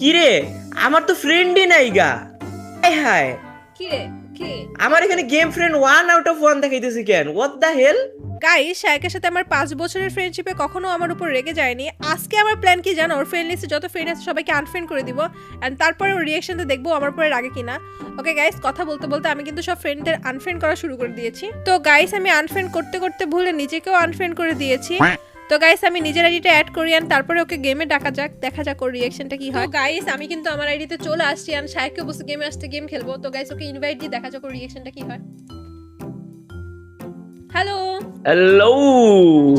কিরে, আমার তো ফ্রেন্ডই নাই গা। হায় হায়, কি রে কি আমার এখানে গেম ফ্রেন্ড 1 out of 1 দেখাইতেছে কেন? What the hell? গাইস, শায়কের সাথে আমার 5 বছরের ফ্রেন্ডশিপে কখনো আমার উপর রেগে যায়নি। আজকে আমার প্ল্যান কি জানো? ওর ফ্রেন্ড লিস্টে যত ফ্রেন্ড আছে সবাইকে আনফ্রেন্ড করে দিব, এন্ড তারপরে ওর রিঅ্যাকশনটা দেখবো আমার উপরে রাগে কিনা। ওকে গাইস, কথা বলতে বলতে আমি কিন্তু সব ফ্রেন্ডদের আনফ্রেন্ড করা শুরু করে দিয়েছি। তো গাইস, আমি আনফ্রেন্ড করতে করতে ভুলে নিজেকেও আনফ্রেন্ড করে দিয়েছি। তো গাইস, আমি নিজের আইডিটা অ্যাড করি আর তারপরে ওকে গেমে ডাকা যাক, দেখা যাক ওর রিঅ্যাকশনটা কি হয়। গাইস, আমি কিন্তু আমার আইডিতে চলে আসছি আর শায়ককে বসে গেমে আসতে গেম খেলবো। তো গাইস, ওকে ইনভাইট দিয়ে দেখা যাক ওর রিঅ্যাকশনটা কি হয়। হ্যালো, হ্যালো,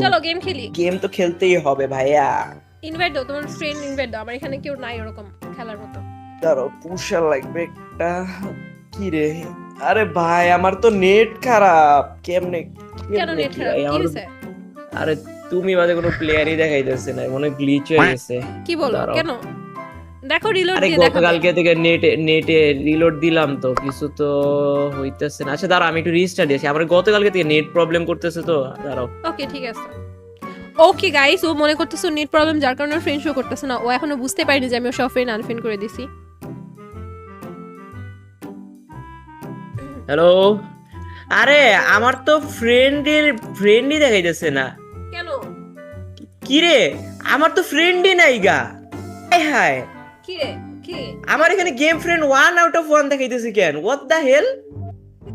চলো গেম খেলি। গেম তো খেলতেই হবে ভাইয়া। ইনভাইট দাও, তোমার ফ্রেন্ড ইনভাইট দাও, আমার এখানে কেউ নাই ওরকম খেলার মতো। দাঁড়াও, পুষা লাগবে একটা। কি রে, আরে ভাই আমার তো নেট খারাপ। কেমনে কেন নেট খারাপ, কি হয়েছে? আরে তুমি বাদে কোনো প্লেয়ারই দেখাইতেছে না, মনে গ্লিচ হয়ে গেছে। কি বলো, দাঁড়াও। কেন? দেখো রিলোড আরে দিয়ে দেখো। গতকালকে থেকে নেটে নেটে রিলোড দিলাম তো কিছু তো হইতেছে না। আচ্ছা দাঁড়াও, আমি একটু রিস্টার্ট দিয়েছি। আমার গতকালকে থেকে নেট প্রবলেম করতেছে তো, দাঁড়াও। ওকে ঠিক আছে। ওকে গাইস, ও মনে করতেছে নেট প্রবলেম যার কারণে ফ্রেন্ড শো করতেছে না। ও এখনো বুঝতে পারেনি যে আমি ওর সব ফ্রেন্ড আনফ্রেন্ড করে দিছি। হ্যালো, আরে আমার তো ফ্রেন্ডই দেখাইতেছে না। কেন? কি রে, আমার তো ফ্রেন্ডই নাই গা। হায় হায়, কি রে কি আমার এখানে গেম ফ্রেন্ড 1 out of 1 দেখাইতেছে কেন? What the hell?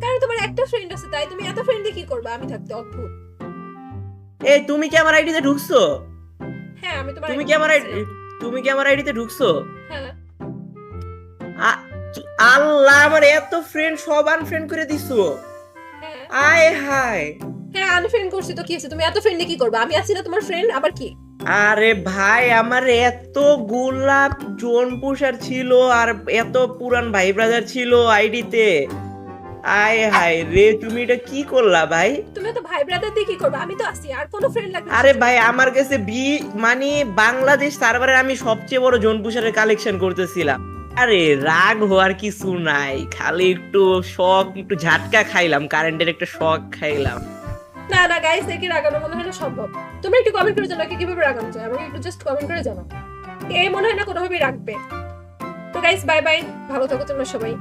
কারণ তোমার একটা ফ্রেন্ড আছে, তাই তুমি এত ফ্রেন্ড দিয়ে কি করবে আমি থাকতে? অদ্ভুত। এই তুমি কি আমার আইডিতে ঢুকছো? হ্যাঁ, আমি তোমার তুমি ID কি আমার তে ঢুকছিলাম। তুমি কি আমার আইডিতে ঢুকছো? হ্যাঁ। আ- আল্লাহ, আমার এত ফ্রেন্ড সব আনফ্রেন্ড করে দিছো। হ্যাঁ আয় হায়। হ্যাঁ, আনফ্রেন্ড করছি তো কি হয়েছে? তুমি এত ফ্রেন্ড দিয়ে কি করবে? আমি আছি না তোমার ফ্রেন্ড, আবার কি? আরে ভাই, আমার এত গোলাপ জোন পুষার ছিল আর এত পুরান ভাই ব্রাদার ছিল আইডিতে। আয় হায় রে, তুমি এটা কি করলা ভাই? তুমি তো ভাই ব্রাদার দিয়ে কি করবে? আমি তো আছি, আর কোনো ফ্রেন্ড লাগবে না। আরে ভাই, আমার কাছে মানে বাংলাদেশ সার্ভারের আমি সবচেয়ে বড় জোন পুষারের কালেকশন করতেছিলাম। আরে রাগ হওয়ার কিছু নাই, খালি একটু শখ, একটু ঝাটকা খাইলাম, কারেন্টের একটা শখ খাইলাম। না না গাইস, একে রাগানো মনে হয় না সম্ভব। তুমি একটু কমেন্ট করে জানাও কিভাবে রাগানো যায়, আমাকে একটু জাস্ট কমেন্ট করে জানাও। এ মনে হয় না কোনোভাবেই রাখবে। তো গাইস, বাই বাই, ভালো থাকো তোমরা সবাই।